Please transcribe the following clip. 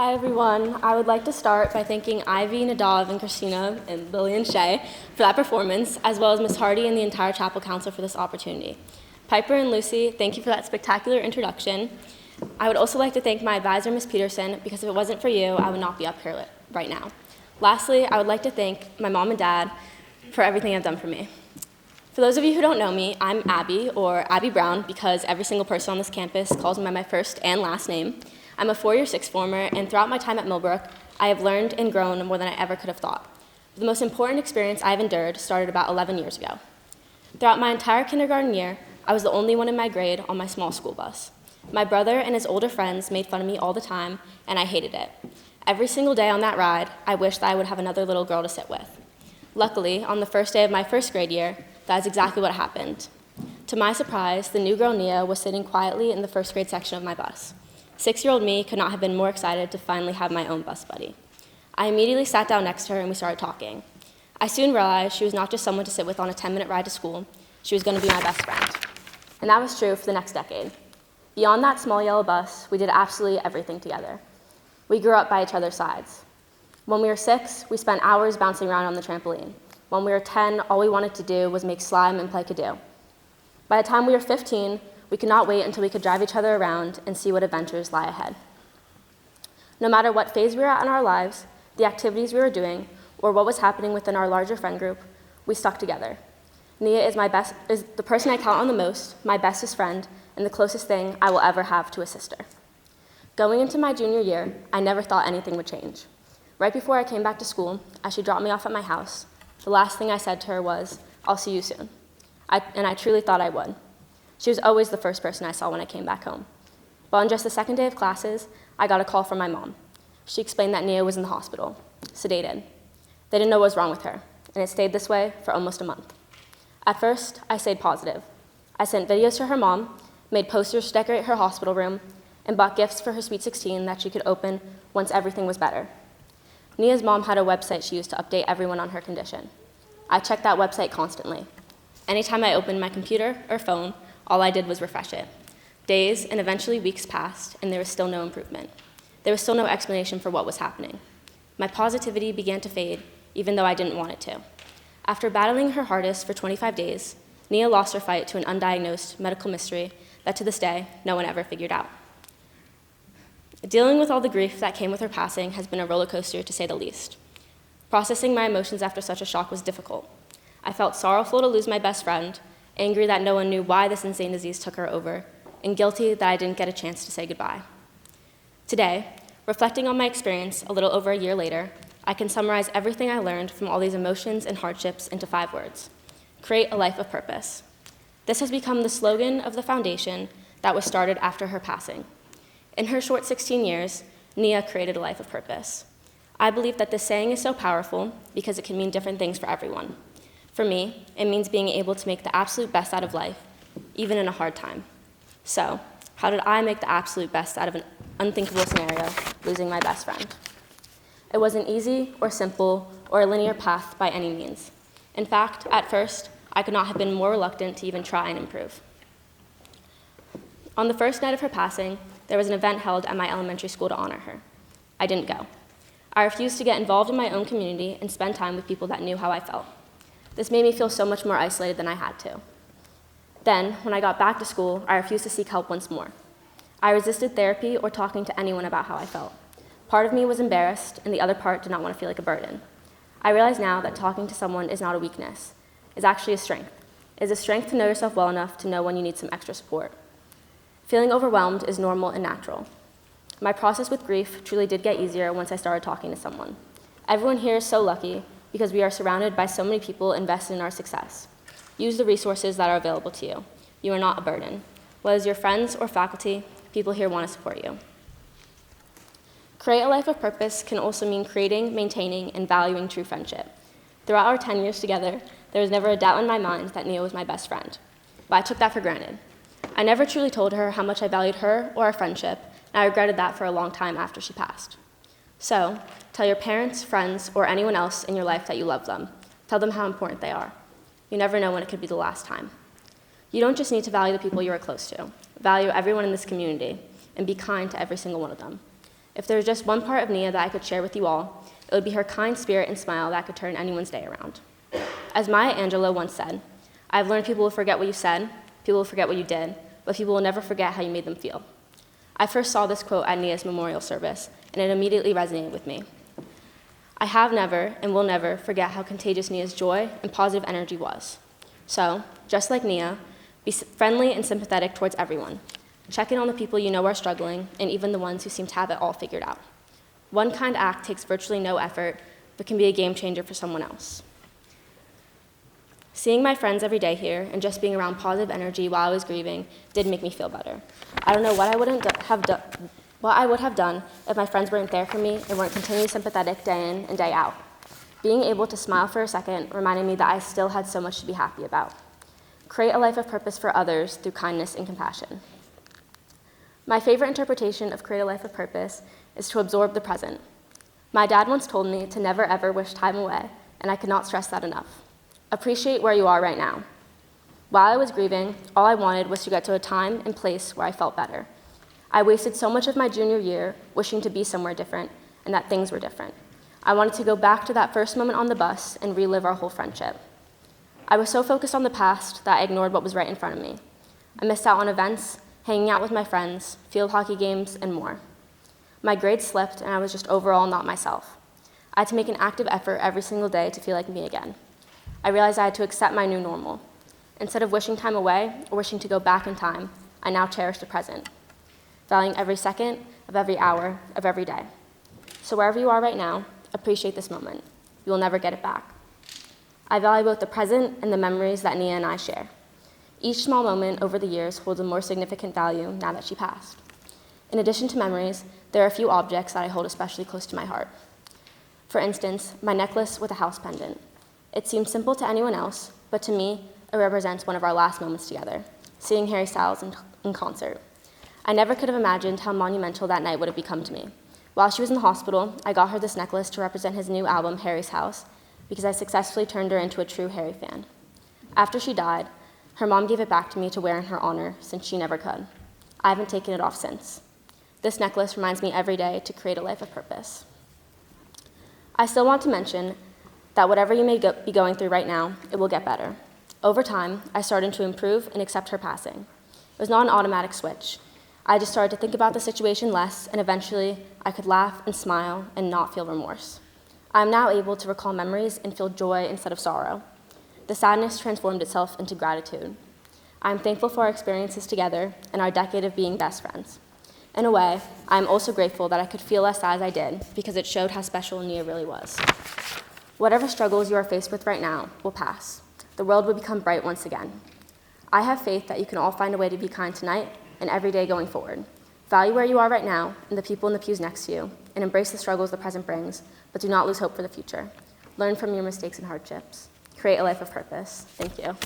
Hi everyone. I would like to start by thanking Ivy, Nadav, and Christina, and Lily and Shay for that performance, as well as Ms. Hardy and the entire Chapel Council for this opportunity. Piper and Lucy, thank you for that spectacular introduction. I would also like to thank my advisor, Ms. Peterson, because if it wasn't for you, I would not be up here right now. Lastly, I would like to thank my mom and dad for everything they've done for me. For those of you who don't know me, I'm Abby, or Abby Brown, because every single person on this campus calls me by my first and last name. I'm a four-year sixth former, and throughout my time at Millbrook, I have learned and grown more than I ever could have thought. The most important experience I've endured started about 11 years ago. Throughout my entire kindergarten year, I was the only one in my grade on my small school bus. My brother and his older friends made fun of me all the time, and I hated it. Every single day on that ride, I wished that I would have another little girl to sit with. Luckily, on the first day of my first grade year, that is exactly what happened. To my surprise, the new girl, Nia, was sitting quietly in the first grade section of my bus. 6-year-old me could not have been more excited to finally have my own bus buddy. I immediately sat down next to her and we started talking. I soon realized she was not just someone to sit with on a 10-minute ride to school, she was going to be my best friend. And that was true for the next decade. Beyond that small yellow bus, we did absolutely everything together. We grew up by each other's sides. When we were 6, we spent hours bouncing around on the trampoline. When we were 10, all we wanted to do was make slime and play Kidoo. By the time we were 15, we could not wait until we could drive each other around and see what adventures lie ahead. No matter what phase we were at in our lives, the activities we were doing, or what was happening within our larger friend group, we stuck together. Nia is the person I count on the most, my bestest friend, and the closest thing I will ever have to a sister. Going into my junior year, I never thought anything would change. Right before I came back to school, as she dropped me off at my house, the last thing I said to her was, "I'll see you soon." And I truly thought I would. She was always the first person I saw when I came back home. But on just the second day of classes, I got a call from my mom. She explained that Nia was in the hospital, sedated. They didn't know what was wrong with her, and it stayed this way for almost a month. At first, I stayed positive. I sent videos to her mom, made posters to decorate her hospital room, and bought gifts for her Sweet 16 that she could open once everything was better. Nia's mom had a website she used to update everyone on her condition. I checked that website constantly. Anytime I opened my computer or phone, all I did was refresh it. Days and eventually weeks passed, and there was still no improvement. There was still no explanation for what was happening. My positivity began to fade, even though I didn't want it to. After battling her hardest for 25 days, Nia lost her fight to an undiagnosed medical mystery that to this day, no one ever figured out. Dealing with all the grief that came with her passing has been a roller coaster, to say the least. Processing my emotions after such a shock was difficult. I felt sorrowful to lose my best friend, angry that no one knew why this insane disease took her over, and guilty that I didn't get a chance to say goodbye. Today, reflecting on my experience a little over a year later, I can summarize everything I learned from all these emotions and hardships into 5 words: create a life of purpose. This has become the slogan of the foundation that was started after her passing. In her short 16 years, Nia created a life of purpose. I believe that this saying is so powerful because it can mean different things for everyone. For me, it means being able to make the absolute best out of life, even in a hard time. So, how did I make the absolute best out of an unthinkable scenario, losing my best friend? It wasn't easy or simple or a linear path by any means. In fact, at first, I could not have been more reluctant to even try and improve. On the first night of her passing, there was an event held at my elementary school to honor her. I didn't go. I refused to get involved in my own community and spend time with people that knew how I felt. This made me feel so much more isolated than I had to. Then, when I got back to school, I refused to seek help once more. I resisted therapy or talking to anyone about how I felt. Part of me was embarrassed, and the other part did not want to feel like a burden. I realize now that talking to someone is not a weakness. It's actually a strength. It's a strength to know yourself well enough to know when you need some extra support. Feeling overwhelmed is normal and natural. My process with grief truly did get easier once I started talking to someone. Everyone here is so lucky because we are surrounded by so many people invested in our success. Use the resources that are available to you. You are not a burden. Whether it's your friends or faculty, people here want to support you. Create a life of purpose can also mean creating, maintaining, and valuing true friendship. Throughout our 10 years together, there was never a doubt in my mind that Nia was my best friend, but I took that for granted. I never truly told her how much I valued her or our friendship, and I regretted that for a long time after she passed. So, tell your parents, friends, or anyone else in your life that you love them. Tell them how important they are. You never know when it could be the last time. You don't just need to value the people you are close to. Value everyone in this community, and be kind to every single one of them. If there was just one part of Nia that I could share with you all, it would be her kind spirit and smile that could turn anyone's day around. As Maya Angelou once said, "I've learned people will forget what you said, people will forget what you did, but people will never forget how you made them feel." I first saw this quote at Nia's memorial service, and it immediately resonated with me. I have never and will never forget how contagious Nia's joy and positive energy was. So, just like Nia, be friendly and sympathetic towards everyone. Check in on the people you know are struggling, and even the ones who seem to have it all figured out. One kind act takes virtually no effort, but can be a game changer for someone else. Seeing my friends every day here and just being around positive energy while I was grieving did make me feel better. I don't know what I would have done if my friends weren't there for me and weren't continually sympathetic day in and day out. Being able to smile for a second reminded me that I still had so much to be happy about. Create a life of purpose for others through kindness and compassion. My favorite interpretation of create a life of purpose is to absorb the present. My dad once told me to never ever wish time away, and I could not stress that enough. Appreciate where you are right now. While I was grieving, all I wanted was to get to a time and place where I felt better. I wasted so much of my junior year wishing to be somewhere different and that things were different. I wanted to go back to that first moment on the bus and relive our whole friendship. I was so focused on the past that I ignored what was right in front of me. I missed out on events, hanging out with my friends, field hockey games, and more. My grades slipped, and I was just overall not myself. I had to make an active effort every single day to feel like me again. I realized I had to accept my new normal. Instead of wishing time away or wishing to go back in time, I now cherish the present, valuing every second of every hour of every day. So wherever you are right now, appreciate this moment. You will never get it back. I value both the present and the memories that Nia and I share. Each small moment over the years holds a more significant value now that she passed. In addition to memories, there are a few objects that I hold especially close to my heart. For instance, my necklace with a house pendant. It seems simple to anyone else, but to me, it represents one of our last moments together, seeing Harry Styles in concert. I never could have imagined how monumental that night would have become to me. While she was in the hospital, I got her this necklace to represent his new album, Harry's House, because I successfully turned her into a true Harry fan. After she died, her mom gave it back to me to wear in her honor, since she never could. I haven't taken it off since. This necklace reminds me every day to create a life of purpose. I still want to mention that whatever you may be going through right now, it will get better. Over time, I started to improve and accept her passing. It was not an automatic switch. I just started to think about the situation less, and eventually, I could laugh and smile and not feel remorse. I am now able to recall memories and feel joy instead of sorrow. The sadness transformed itself into gratitude. I am thankful for our experiences together and our decade of being best friends. In a way, I am also grateful that I could feel as sad as I did because it showed how special Nia really was. Whatever struggles you are faced with right now will pass. The world will become bright once again. I have faith that you can all find a way to be kind tonight and every day going forward. Value where you are right now and the people in the pews next to you, and embrace the struggles the present brings, but do not lose hope for the future. Learn from your mistakes and hardships. Create a life of purpose. Thank you.